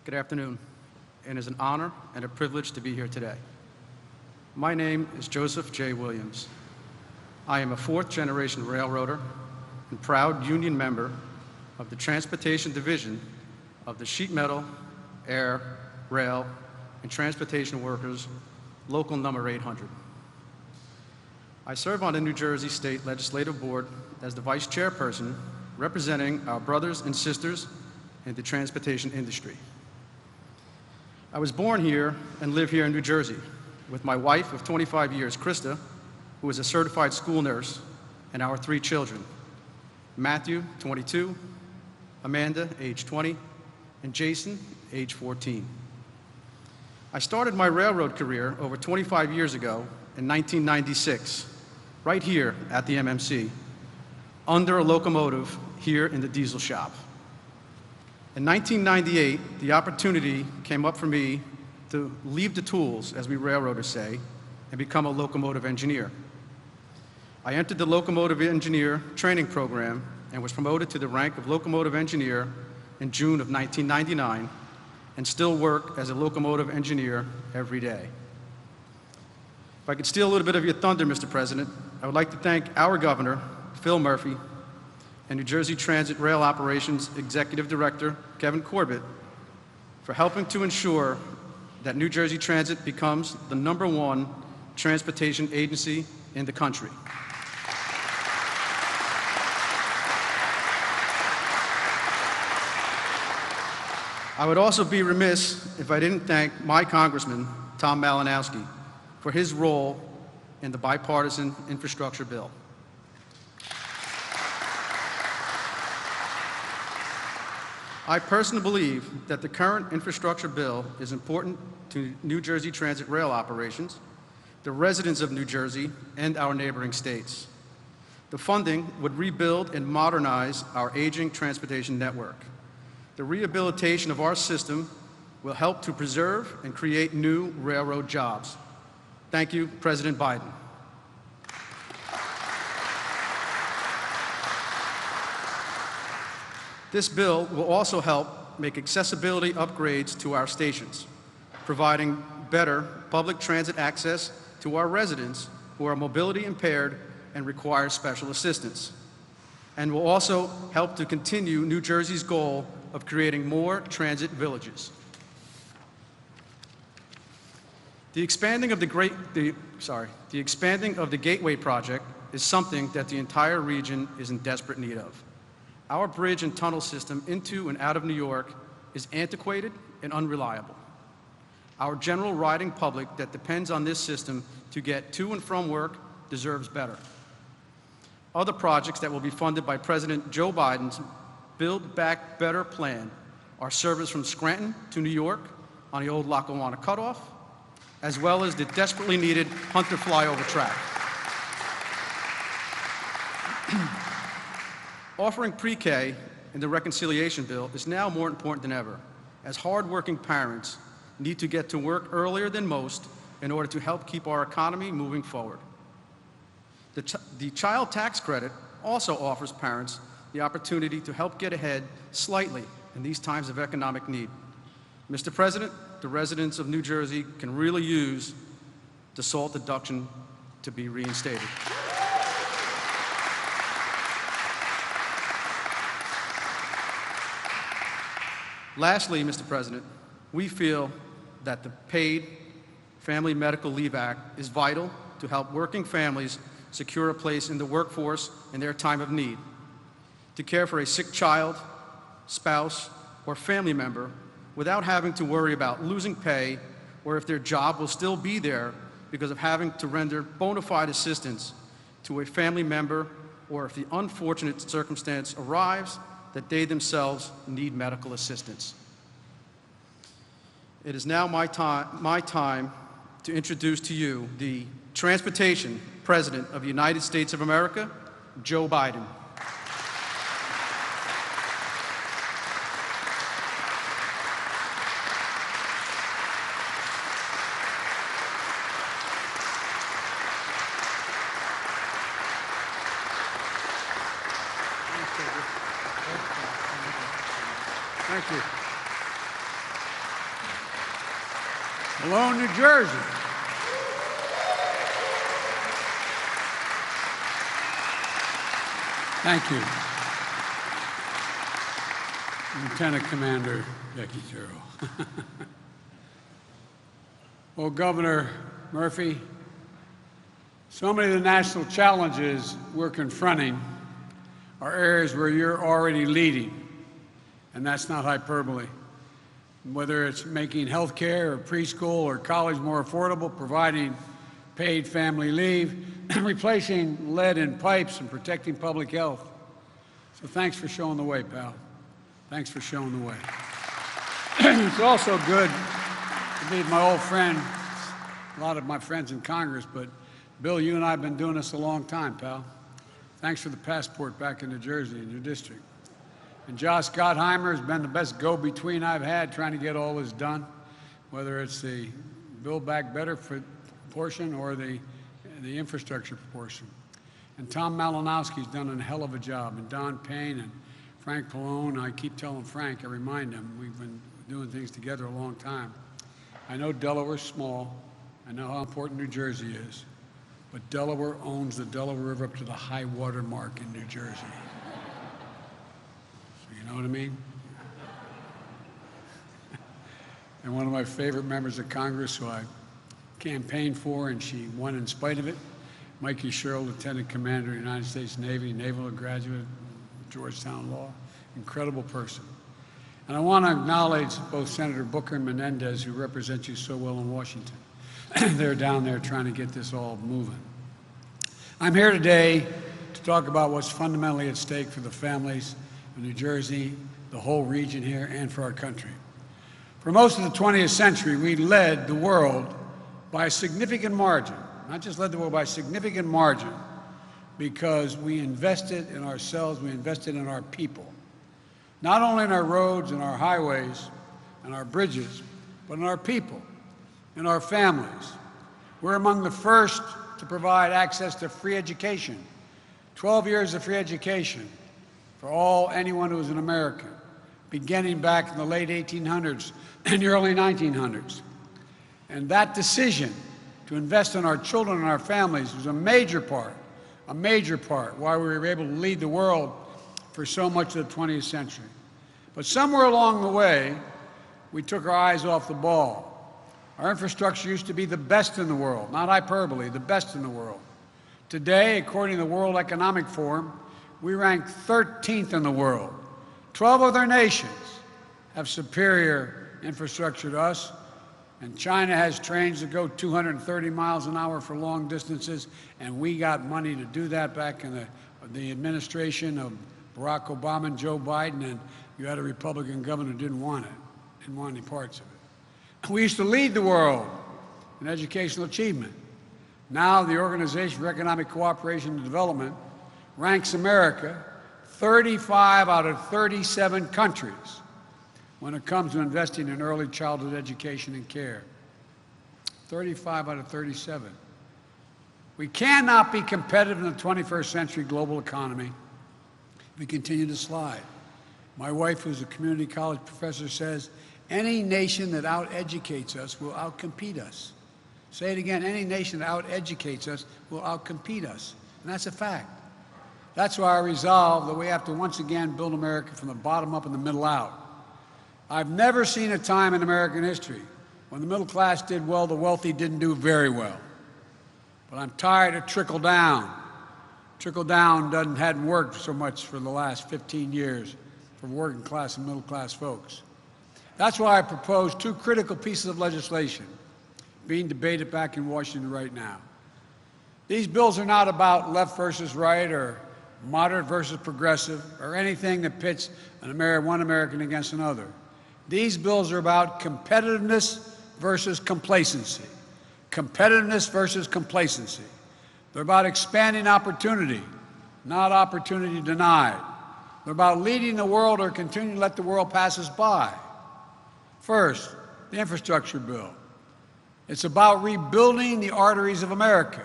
Good afternoon, and it's an honor and a privilege to be here today. My name is Joseph J. Williams. I am a fourth-generation railroader and proud union member of the Transportation Division of the Sheet Metal, Air, Rail, and Transportation Workers, Local Number 800. I serve on the New Jersey State Legislative Board as the Vice Chairperson, representing our brothers and sisters in the transportation industry. I was born here and live here in New Jersey with my wife of 25 years, Krista, who is a certified school nurse, and our 3 children, Matthew, 22, Amanda, age 20, and Jason, age 14. I started my railroad career over 25 years ago in 1996, right here at the MMC, under a locomotive here in the diesel shop. In 1998, the opportunity came up for me to leave the tools, as we railroaders say, and become a locomotive engineer. I entered the locomotive engineer training program and was promoted to the rank of locomotive engineer in June of 1999, and still work as a locomotive engineer every day. If I could steal a little bit of your thunder, Mr. President, I would like to thank our governor, Phil Murphy, and New Jersey Transit Rail Operations Executive Director, Kevin Corbett, for helping to ensure that New Jersey Transit becomes the #1 transportation agency in the country. I would also be remiss if I didn't thank my Congressman, Tom Malinowski, for his role in the Bipartisan Infrastructure Bill. I personally believe that the current infrastructure bill is important to New Jersey Transit rail operations, the residents of New Jersey, and our neighboring states. The funding would rebuild and modernize our aging transportation network. The rehabilitation of our system will help to preserve and create new railroad jobs. Thank you, President Biden. This bill will also help make accessibility upgrades to our stations, providing better public transit access to our residents who are mobility impaired and require special assistance, and will also help to continue New Jersey's goal of creating more transit villages. The expanding of the Gateway project is something that the entire region is in desperate need of. Our bridge and tunnel system into and out of New York is antiquated and unreliable. Our general riding public that depends on this system to get to and from work deserves better. Other projects that will be funded by President Joe Biden's Build Back Better plan are service from Scranton to New York on the old Lackawanna cutoff, as well as the desperately needed Hunter flyover track. Offering pre-K in the reconciliation bill is now more important than ever, as hard-working parents need to get to work earlier than most in order to help keep our economy moving forward. The child tax credit also offers parents the opportunity to help get ahead slightly in these times of economic need. Mr. President, the residents of New Jersey can really use the SALT deduction to be reinstated. Lastly, Mr. President, we feel that the Paid Family Medical Leave Act is vital to help working families secure a place in the workforce in their time of need, to care for a sick child, spouse, or family member without having to worry about losing pay or if their job will still be there because of having to render bona fide assistance to a family member, or if the unfortunate circumstance arrives that they themselves need medical assistance. It is now my time to introduce to you the Transportation President of the United States of America, Joe Biden. Thank you. Hello, New Jersey. Thank you. Lieutenant Commander Becky Terrell. Well, Governor Murphy, so many of the national challenges we're confronting are areas where you're already leading, and that's not hyperbole. Whether it's making health care or preschool or college more affordable, providing paid family leave, replacing lead in pipes and protecting public health. So thanks for showing the way, pal. Thanks for showing the way. It's also good to meet my old friend, a lot of my friends in Congress, but Bill, you and I have been doing this a long time, pal. Thanks for the passport back in New Jersey in your district. And Josh Gottheimer has been the best go-between I've had trying to get all this done, whether it's the Build Back Better portion or the infrastructure portion. And Tom Malinowski's done a hell of a job, and Don Payne and Frank Pallone. I keep telling Frank, I remind him, we've been doing things together a long time. I know Delaware's small. I know how important New Jersey is. But Delaware owns the Delaware River up to the high water mark in New Jersey. So you know what I mean? And one of my favorite members of Congress who I campaigned for, and she won in spite of it, Mikey Sherrill, Lieutenant Commander of the United States Navy, naval graduate, Georgetown Law, incredible person. And I want to acknowledge both Senator Booker and Menendez, who represent you so well in Washington. They're down there trying to get this all moving. I'm here today to talk about what's fundamentally at stake for the families of New Jersey, the whole region here, and for our country. For most of the 20th century, we led the world by a significant margin, not just led the world by a significant margin, because we invested in ourselves, we invested in our people. Not only in our roads and our highways and our bridges, but in our people, in our families. We're among the first to provide access to free education, 12 years of free education for anyone who is an American, beginning back in the late 1800s and the early 1900s. And that decision to invest in our children and our families was a major part why we were able to lead the world for so much of the 20th century. But somewhere along the way, we took our eyes off the ball. Our infrastructure used to be the best in the world, not hyperbole, the best in the world. Today, according to the World Economic Forum, we rank 13th in the world. 12 other nations have superior infrastructure to us, and China has trains that go 230 miles an hour for long distances, and we got money to do that back in the administration of Barack Obama and Joe Biden, and you had a Republican governor who didn't want it, didn't want any parts of it. We used to lead the world in educational achievement. Now the Organization for Economic Cooperation and Development ranks America 35 out of 37 countries when it comes to investing in early childhood education and care. 35 out of 37. We cannot be competitive in the 21st century global economy if we continue to slide. My wife, who's a community college professor, says, any nation that out-educates us will out-compete us. Say it again, any nation that out-educates us will out-compete us. And that's a fact. That's why I resolve that we have to once again build America from the bottom up and the middle out. I've never seen a time in American history when the middle class did well, the wealthy didn't do very well. But I'm tired of trickle down. Trickle down hadn't worked so much for the last 15 years for working class and middle class folks. That's why I propose two critical pieces of legislation being debated back in Washington right now. These bills are not about left versus right or moderate versus progressive or anything that pits one American against another. These bills are about competitiveness versus complacency. Competitiveness versus complacency. They're about expanding opportunity, not opportunity denied. They're about leading the world or continuing to let the world pass us by. First, the infrastructure bill. It's about rebuilding the arteries of America.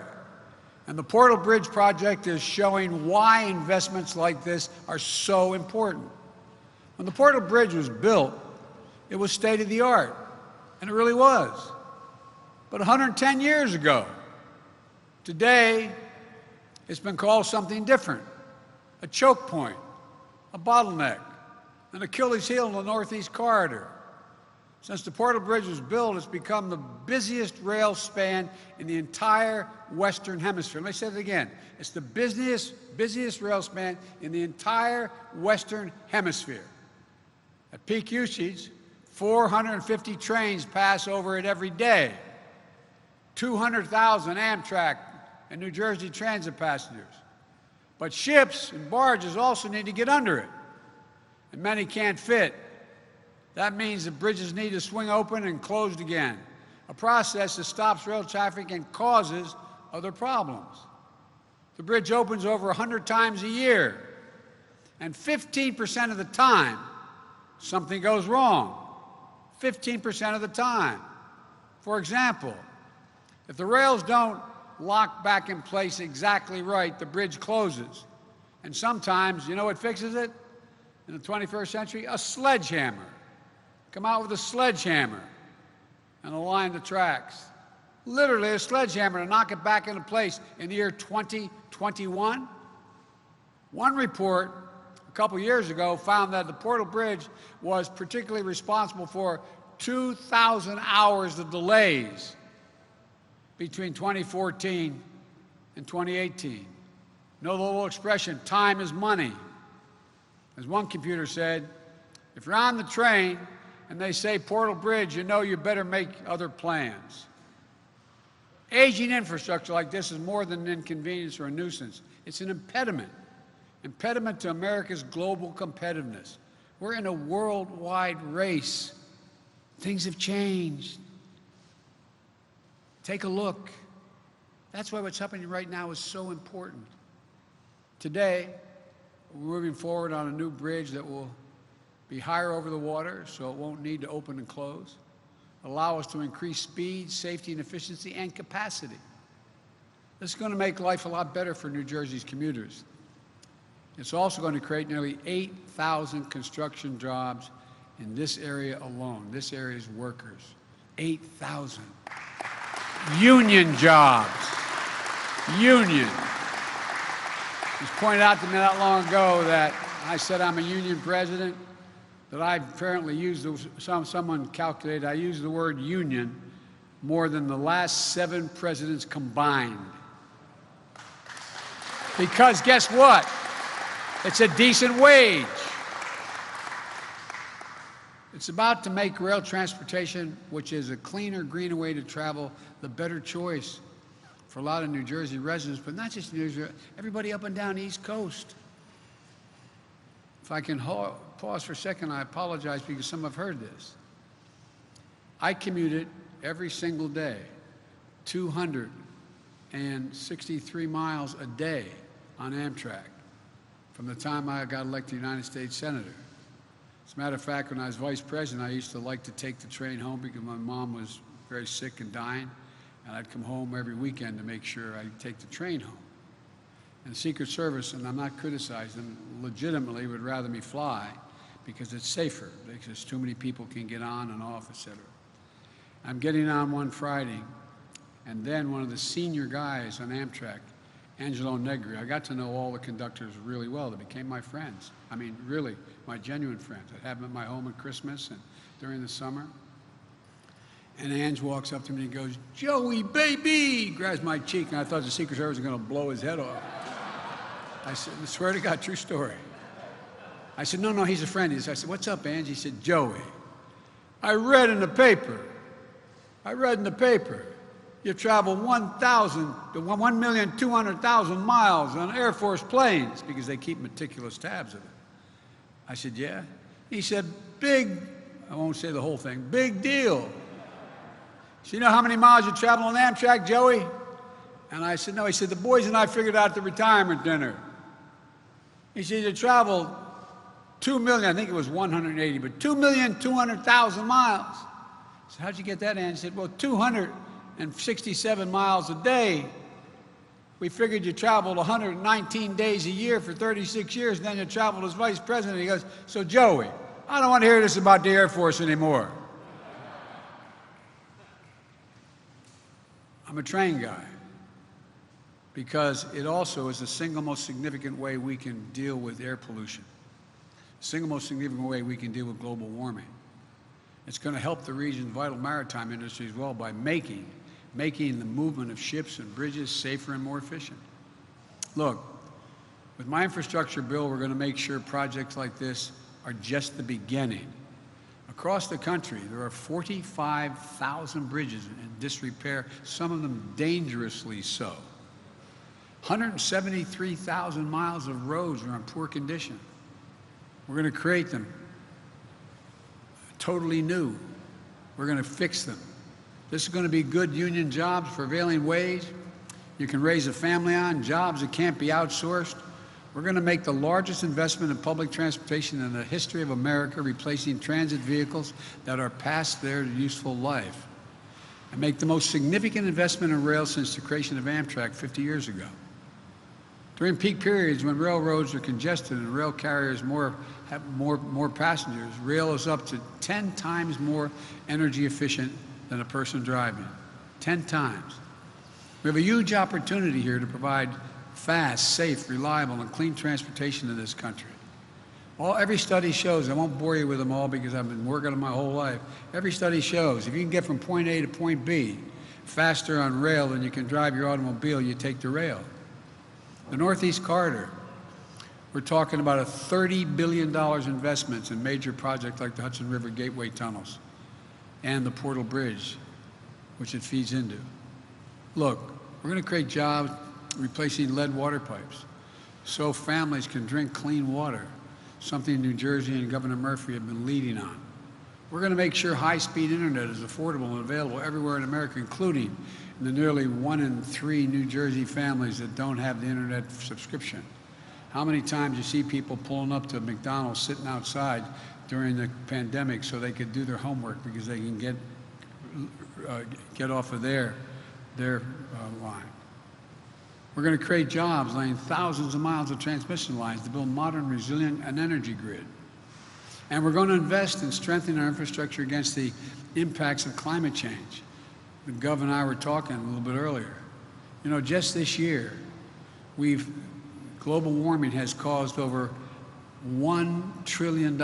And the Portal Bridge project is showing why investments like this are so important. When the Portal Bridge was built, it was state-of-the-art, and it really was. but 110 years ago. Today, it's been called something different: a choke point, a bottleneck, an Achilles heel in the Northeast Corridor. Since the Portal Bridge was built, it's become the busiest rail span in the entire Western Hemisphere. Let me say that again. It's the busiest rail span in the entire Western Hemisphere. At peak usage, 450 trains pass over it every day, 200,000 Amtrak and New Jersey Transit passengers. But ships and barges also need to get under it, and many can't fit. That means the bridges need to swing open and closed again, a process that stops rail traffic and causes other problems. The bridge opens over 100 times a year, and 15% of the time, something goes wrong. 15% of the time. For example, if the rails don't lock back in place exactly right, the bridge closes. And sometimes, you know what fixes it? In the 21st century, a sledgehammer. Come out with a sledgehammer and align the tracks. Literally a sledgehammer to knock it back into place in the year 2021. One report a couple years ago found that the Portal Bridge was particularly responsible for 2,000 hours of delays between 2014 and 2018. Know the little expression, time is money. As one computer said, if you're on the train and they say Portal Bridge, you know you better make other plans. Aging infrastructure like this is more than an inconvenience or a nuisance. It's an impediment to America's global competitiveness. We're in a worldwide race. Things have changed. Take a look. That's why what's happening right now is so important. Today, we're moving forward on a new bridge that will be higher over the water, so it won't need to open and close, allow us to increase speed, safety, and efficiency, and capacity. This is going to make life a lot better for New Jersey's commuters. It's also going to create nearly 8,000 construction jobs in this area alone, this area's workers. 8,000. Union jobs. Union. It was pointed out to me not long ago that I said I'm a union president, that I apparently used, someone calculated, I used the word union more than the last 7 presidents combined. Because guess what? It's a decent wage. It's about to make rail transportation, which is a cleaner, greener way to travel, the better choice for a lot of New Jersey residents, but not just New Jersey, everybody up and down the East Coast. If I can pause for a second, I apologize because some have heard this. I commuted every single day, 263 miles a day on Amtrak from the time I got elected United States Senator. As a matter of fact, when I was vice president, I used to like to take the train home because my mom was very sick and dying, and I'd come home every weekend to make sure I'd take the train home. And the Secret Service, and I'm not criticizing them, legitimately would rather me fly because it's safer, because too many people can get on and off, et cetera. I'm getting on one Friday, and then one of the senior guys on Amtrak, Angelo Negri, I got to know all the conductors really well. They became my friends. I mean, really, my genuine friends. I'd have them at my home at Christmas and during the summer. And Ange walks up to me and goes, "Joey, baby," grabs my cheek, and I thought the Secret Service was going to blow his head off. I said, I swear to God, true story. I said, no, he's a friend. I said, "What's up, Ange?" He said, "Joey, I read in the paper, you travel 1,200,000 miles on Air Force planes," because they keep meticulous tabs of it. I said, "Yeah." He said, "Big," I won't say the whole thing, "big deal." So you know how many miles you travel on Amtrak, Joey? And I said, "No." He said, "The boys and I figured out at the retirement dinner." He said, "You traveled 2 million, I think it was 180, but 2,200,000 miles. I said, "How'd you get that, Ange?" He said, "Well, 267 miles a day. We figured you traveled 119 days a year for 36 years, and then you traveled as vice president." He goes, "So, Joey, I don't want to hear this about the Air Force anymore." I'm a train guy because it also is the single most significant way we can deal with air pollution, the single most significant way we can deal with global warming. It's going to help the region's vital maritime industry as well by making the movement of ships and bridges safer and more efficient. Look, with my infrastructure bill, we're going to make sure projects like this are just the beginning. Across the country, there are 45,000 bridges in disrepair, some of them dangerously so. 173,000 miles of roads are in poor condition. We're going to create them totally new. We're going to fix them. This is going to be good union jobs, prevailing wage. You can raise a family on, jobs that can't be outsourced. We're going to make the largest investment in public transportation in the history of America, replacing transit vehicles that are past their useful life, and make the most significant investment in rail since the creation of Amtrak 50 years ago. During peak periods when railroads are congested and rail carriers have more passengers, rail is up to 10 times more energy efficient than a person driving. 10 times. We have a huge opportunity here to provide fast, safe, reliable, and clean transportation in this country. Every study shows, I won't bore you with them all because I've been working on them my whole life. Every study shows if you can get from point A to point B faster on rail than you can drive your automobile, you take the rail. The Northeast Corridor, we're talking about a $30 billion investments in major projects like the Hudson River Gateway tunnels and the Portal Bridge, which it feeds into. Look, we're going to create jobs replacing lead water pipes so families can drink clean water, something New Jersey and Governor Murphy have been leading on. We're going to make sure high-speed internet is affordable and available everywhere in America, including in the nearly 1 in 3 New Jersey families that don't have the internet subscription. How many times you see people pulling up to McDonald's sitting outside during the pandemic so they could do their homework because they can get off of their line. We're going to create jobs laying thousands of miles of transmission lines to build modern, resilient, and energy grid. And we're going to invest in strengthening our infrastructure against the impacts of climate change. The Gov and I were talking a little bit earlier. You know, just this year, global warming has caused over $1 trillion,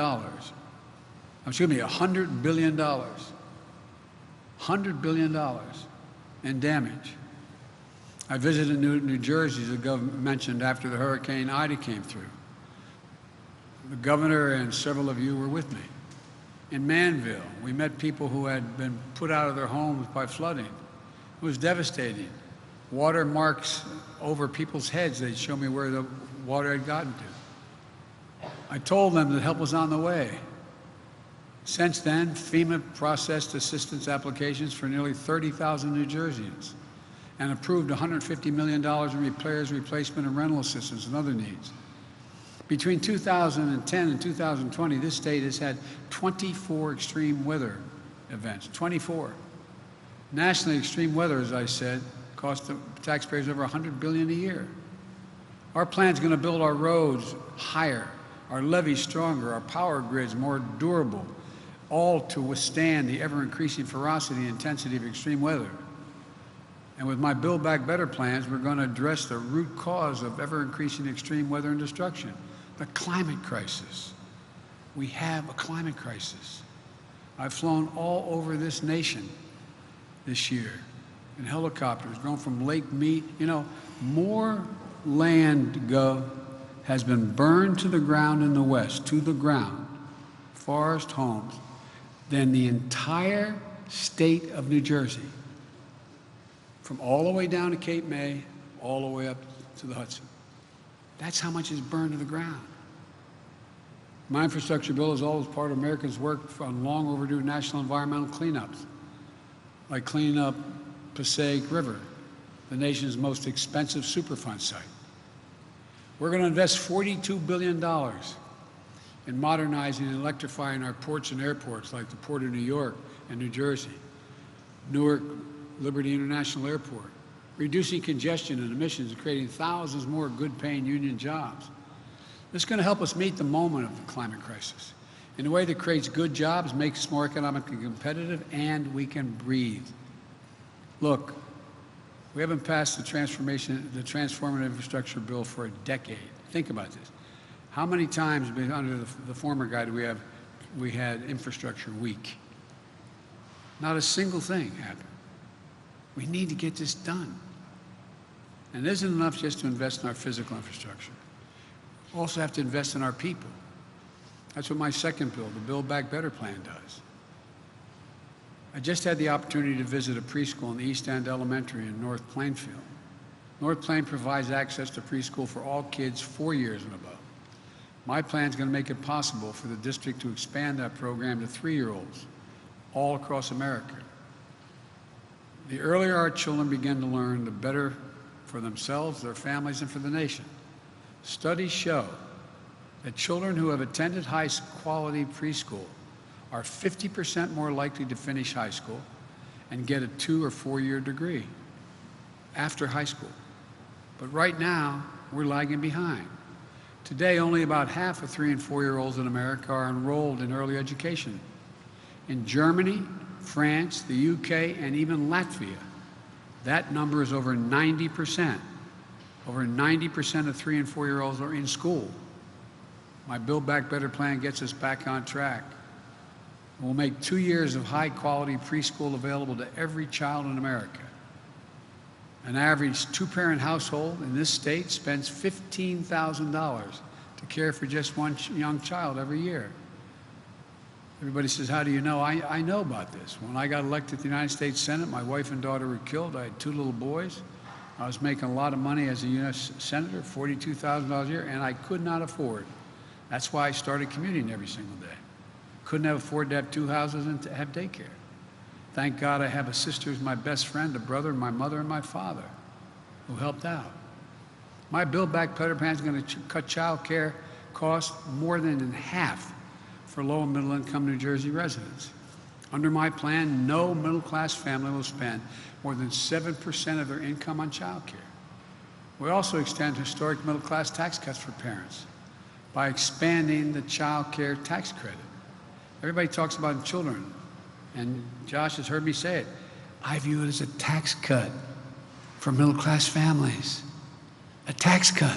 excuse me, $100 billion, $100 billion in damage. I visited New Jersey, as the governor mentioned, after the Hurricane Ida came through. The governor and several of you were with me. In Manville, we met people who had been put out of their homes by flooding. It was devastating. Water marks over people's heads. They'd show me where the water had gotten to. I told them that help was on the way. Since then, FEMA processed assistance applications for nearly 30,000 New Jerseyans and approved $150 million in repairs, replacement, and rental assistance and other needs. Between 2010 and 2020, this state has had 24 extreme weather events, 24. Nationally, extreme weather, as I said, cost the taxpayers over $100 billion a year. Our plan's going to build our roads higher, our levees stronger, our power grids more durable, all to withstand the ever-increasing ferocity and intensity of extreme weather. And with my Build Back Better plans, we're going to address the root cause of ever-increasing extreme weather and destruction, the climate crisis. We have a climate crisis. I've flown all over this nation this year in helicopters, going from Lake Mead. You know, more land, Gov, has been burned to the ground in the West, to the ground, forest, homes, than the entire state of New Jersey. From all the way down to Cape May, all the way up to the Hudson. That's how much is burned to the ground. My infrastructure bill is always part of Americans' work on long overdue national environmental cleanups, like cleaning up Passaic River, the nation's most expensive Superfund site. We're going to invest $42 billion in modernizing and electrifying our ports and airports, like the Port of New York and New Jersey, Newark Liberty International Airport, reducing congestion and emissions and creating thousands more good-paying union jobs. This is going to help us meet the moment of the climate crisis in a way that creates good jobs, makes us more economically competitive, and we can breathe. Look, We haven't passed the transformative infrastructure bill for a decade. Think about this. How many times under the former guy we had infrastructure week? Not a single thing happened. We need to get this done. And it isn't enough just to invest in our physical infrastructure. We also have to invest in our people. That's what my second bill, the Build Back Better plan, does. I just had the opportunity to visit a preschool in the East End Elementary in North Plainfield. North Plain provides access to preschool for all kids 4 years and above. My plan is going to make it possible for the district to expand that program to 3-year-olds all across America. The earlier our children begin to learn, the better for themselves, their families, and for the nation. Studies show that children who have attended high-quality preschool are 50% more likely to finish high school and get a 2- or 4-year degree after high school. But right now, we're lagging behind. Today, only about half of 3- and 4-year-olds in America are enrolled in early education. In Germany, France, the UK, and even Latvia, that number is over 90%. Over 90% of 3- and 4-year-olds are in school. My Build Back Better plan gets us back on track. We'll make 2 years of high-quality preschool available to every child in America. An average 2-parent household in this state spends $15,000 to care for just one young child every year. Everybody says, how do you know? I know about this. When I got elected to the United States Senate, my wife and daughter were killed. I had 2 little boys. I was making a lot of money as a U.S. Senator, $42,000 a year, and I could not afford. That's why I started commuting every single day. Couldn't have afforded to have 2 houses and to have daycare. Thank God I have a sister who's my best friend, a brother, my mother, and my father who helped out. My Build Back Better plan is going to cut child care costs more than in half for low and middle income New Jersey residents. Under my plan, no middle-class family will spend more than 7% of their income on child care. We also extend historic middle-class tax cuts for parents by expanding the child care tax credit. Everybody talks about children, and Josh has heard me say it. I view it as a tax cut for middle-class families. A tax cut.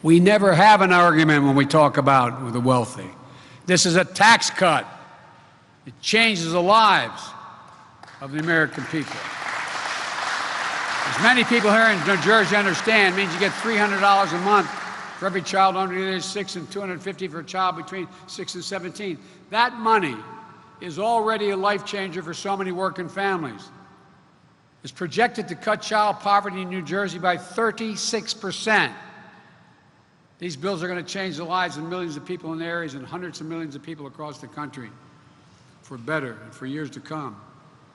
We never have an argument when we talk about the wealthy. This is a tax cut. It changes the lives of the American people. As many people here in New Jersey understand, it means you get $300 a month for every child under the age of 6 and $250 for a child between 6 and 17. That money is already a life changer for so many working families. It's projected to cut child poverty in New Jersey by 36%. These bills are going to change the lives of millions of people in the areas and hundreds of millions of people across the country for better and for years to come.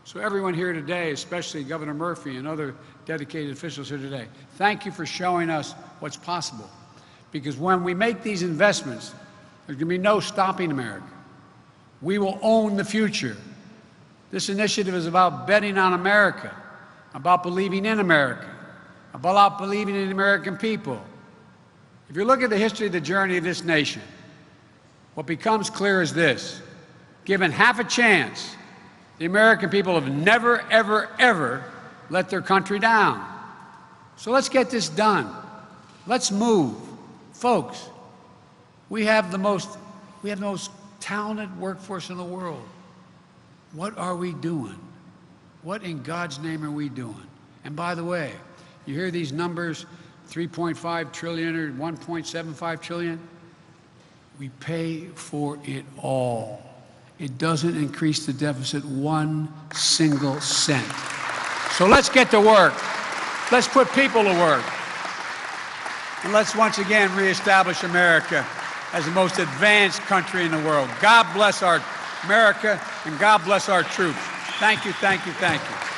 So everyone here today, especially Governor Murphy and other dedicated officials here today, thank you for showing us what's possible. Because when we make these investments, there's going to be no stopping America. We will own the future. This initiative is about betting on America, about believing in America, about believing in the American people. If you look at the history of the journey of this nation, what becomes clear is this. Given half a chance, the American people have never, ever, ever let their country down. So let's get this done. Let's move. Folks, we have the most talented workforce in the world. What are we doing? What in God's name are we doing? And by the way, you hear these numbers, 3.5 trillion or 1.75 trillion. We pay for it all. It doesn't increase the deficit 1 single cent. So let's get to work. Let's put people to work. And let's once again reestablish America as the most advanced country in the world. God bless our America, and God bless our troops. Thank you, thank you, thank you.